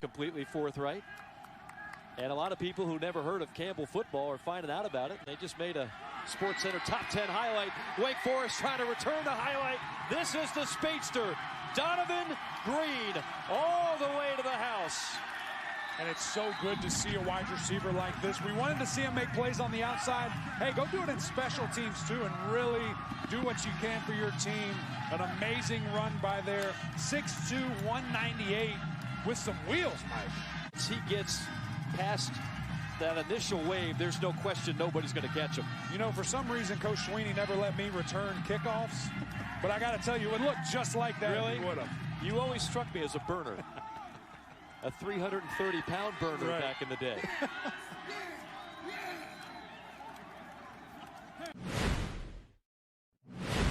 completely forthright. And a lot of people who never heard of Campbell football are finding out about it. They just made a SportsCenter Top 10 highlight. Wake Forest trying to return the highlight. This is the speedster, Donovan Green, all the way to the house. And it's so good to see a wide receiver like this. We wanted to see him make plays on the outside. Hey, go do it in special teams too and really do what you can for your team. An amazing run by there. 6'2", 198 with some wheels, Mike. As he gets past that initial wave, there's no question nobody's going to catch him. You know, for some reason, Coach Sweeney never let me return kickoffs. But I got to tell you, it looked just like that. Really? He would have. You always struck me as a burner. A 330-pound burner right. back in the day.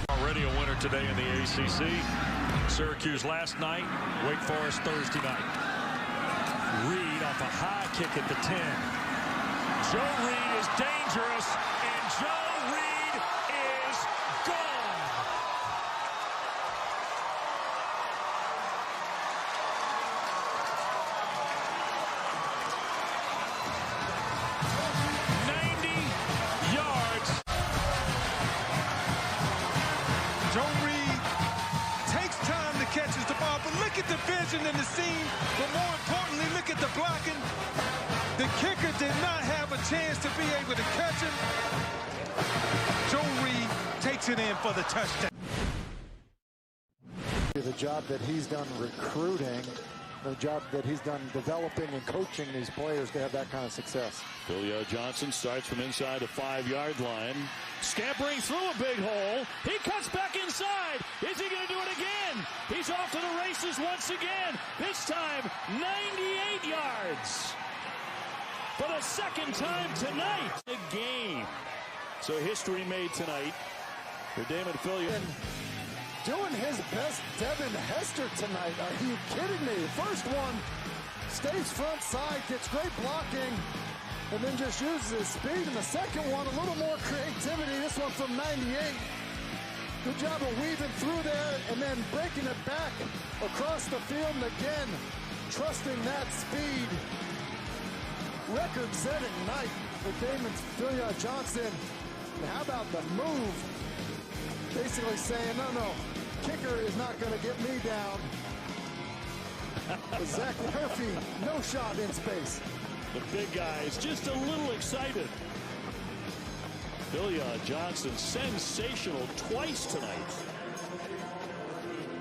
Already a winner today in the ACC. Syracuse last night, Wake Forest Thursday night. Reed off a high kick at the 10. Joe Reed is dangerous, and Joe Reed is gone. Joe Reed takes time to catch the ball, but look at the vision in the seam. But more importantly, look at the blocking. The kicker did not have a chance to be able to catch him. Joe Reed takes it in for the touchdown. The job that he's done recruiting, the job that he's done developing and coaching these players to have that kind of success. Julio Johnson starts from inside the 5-yard line. Scampering through a big hole. He cuts back inside. Is he going to do it again? He's off to the races once again. This time, 98 yards. For the second time tonight. The game. So history made tonight for Damon Fillion. Doing his best Devin Hester tonight. Are you kidding me? First one stays front side, gets great blocking, and then just uses his speed. And the second one, a little more creativity. This one from 98. Good job of weaving through there and then breaking it back across the field. And again, trusting that speed. Record-setting night for Damon Johnson. And how about the move? Basically saying, no, kicker is not going to get me down. Zach Murphy, no shot in space. The big guy is just a little excited. Philya Johnson, sensational twice tonight.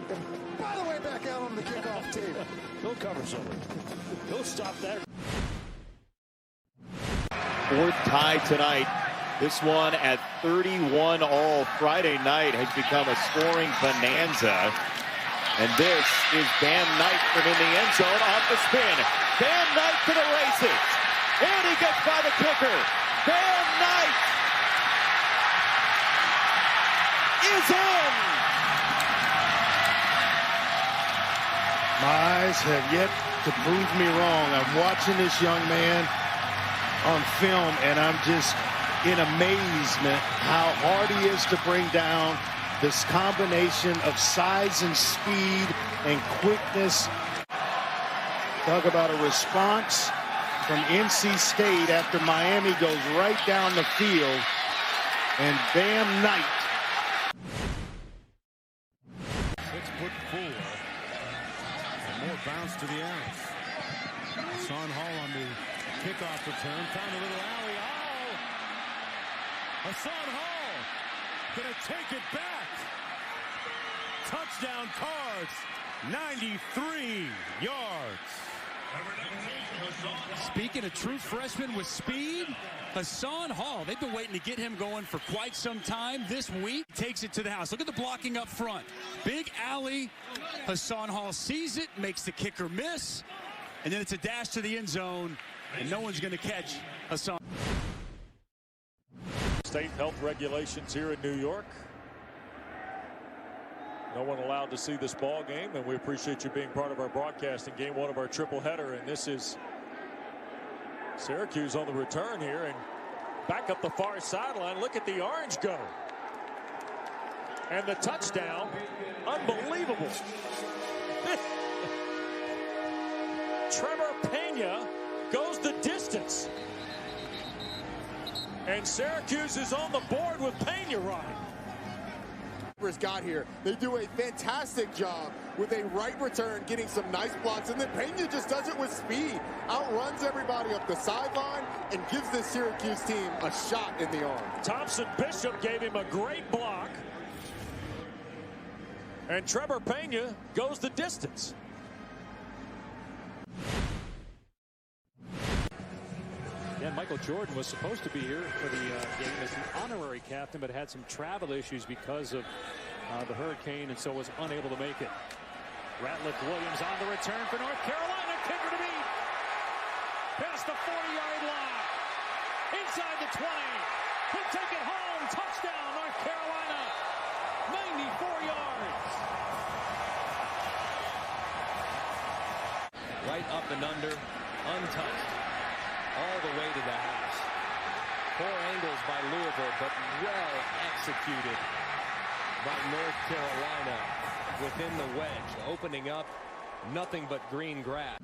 And by the way, back out on the kickoff team. He'll cover something. He'll stop that. Fourth tie tonight. This one at 31 all. Friday night has become a scoring bonanza. And this is Bam Knight from in the end zone off the spin. Bam Knight to the races. And he gets by the kicker. Bam Knight is in. My eyes have yet to prove me wrong. I'm watching this young man on film, and I'm just in amazement how hard he is to bring down. This combination of size and speed and quickness. Talk about a response from NC State after Miami goes right down the field. And Bam Knight. 6'4", and more bounce to the ounce. Hassan Hall on the kickoff return, found a little alley. Hassan Hall gonna take it back. Touchdown Cards, 93 yards. Speaking of true freshman with speed, Hassan Hall, they've been waiting to get him going for quite some time. This week, takes it to the house. Look at the blocking up front. Big alley. Hassan Hall sees it, makes the kicker miss, and then it's a dash to the end zone, and no one's going to catch Hassan. State health regulations here in New York. No one allowed to see this ball game, and we appreciate you being part of our broadcasting game, one of our triple header. And this is Syracuse on the return here, and back up the far sideline. Look at the orange go. And the touchdown, unbelievable. Trevor Pena goes the distance. And Syracuse is on the board with Pena running. Got here. They do a fantastic job with a right return, getting some nice blocks, and then Pena just does it with speed, outruns everybody up the sideline, and gives this Syracuse team a shot in the arm. Thompson Bishop gave him a great block, and Trevor Pena goes the distance. Yeah, Michael Jordan was supposed to be here for the game as the honorary captain, but had some travel issues because of the hurricane, and so was unable to make it. Ratliff Williams on the return for North Carolina. Kicker to beat. Past the 40-yard line. Inside the 20. He'll take it home. Touchdown, North Carolina. 94 yards. Right up and under. Untouched. All the way to the house. Poor angles by Louisville, but well executed by North Carolina within the wedge, opening up nothing but green grass.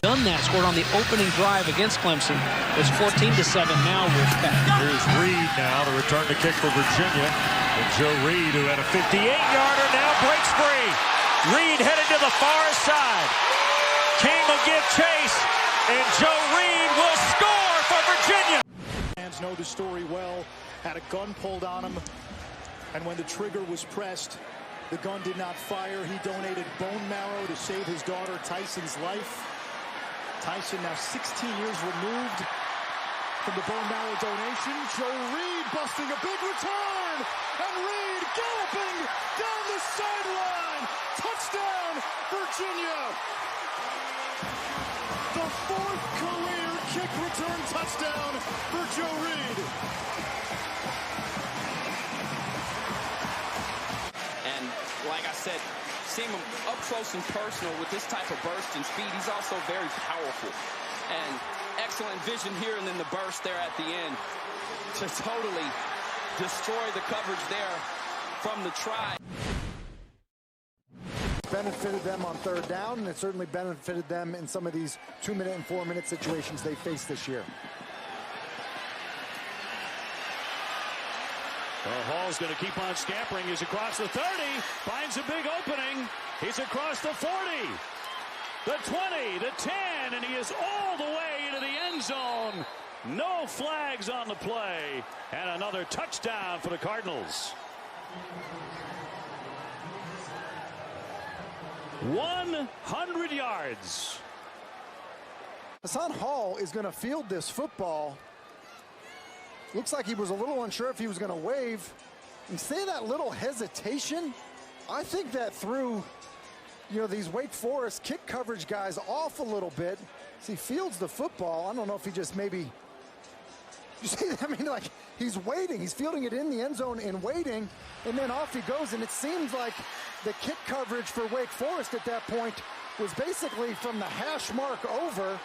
Done that, scored on the opening drive against Clemson. It's 14-7 now. Wolfpack. Here's Reed now, the return to kick for Virginia. And Joe Reed, who had a 58-yarder, now breaks free. Reed headed to the far side. King will give chase. And Joe Reed will score for Virginia. Fans know the story well. Had a gun pulled on him, and when the trigger was pressed, the gun did not fire. He donated bone marrow to save his daughter Tyson's life. Tyson now 16 years removed from the bone marrow donation. Joe Reed busting a big return, and Reed galloping down the sideline. Touchdown, Virginia. The fourth career kick return touchdown for Joe Reed. And like I said, seeing him up close and personal with this type of burst and speed, he's also very powerful. And excellent vision here, and then the burst there at the end to totally destroy the coverage there from the try. Benefited them on third down, and it certainly benefited them in some of these 2-minute and 4-minute situations they faced this year. Hall's going to keep on scampering. He's across the 30, finds a big opening. He's across the 40, the 20, the 10, and he is all the way into the end zone. No flags on the play, and another touchdown for the Cardinals. 100 yards. Hassan Hall is going to field this football. Looks like he was a little unsure if he was going to wave. And say that little hesitation, I think that threw, these Wake Forest kick coverage guys off a little bit. As he fields the football, I don't know if he just maybe, you see, like he's waiting. He's fielding it in the end zone and waiting, and then off he goes. And it seems like the kick coverage for Wake Forest at that point was basically from the hash mark over.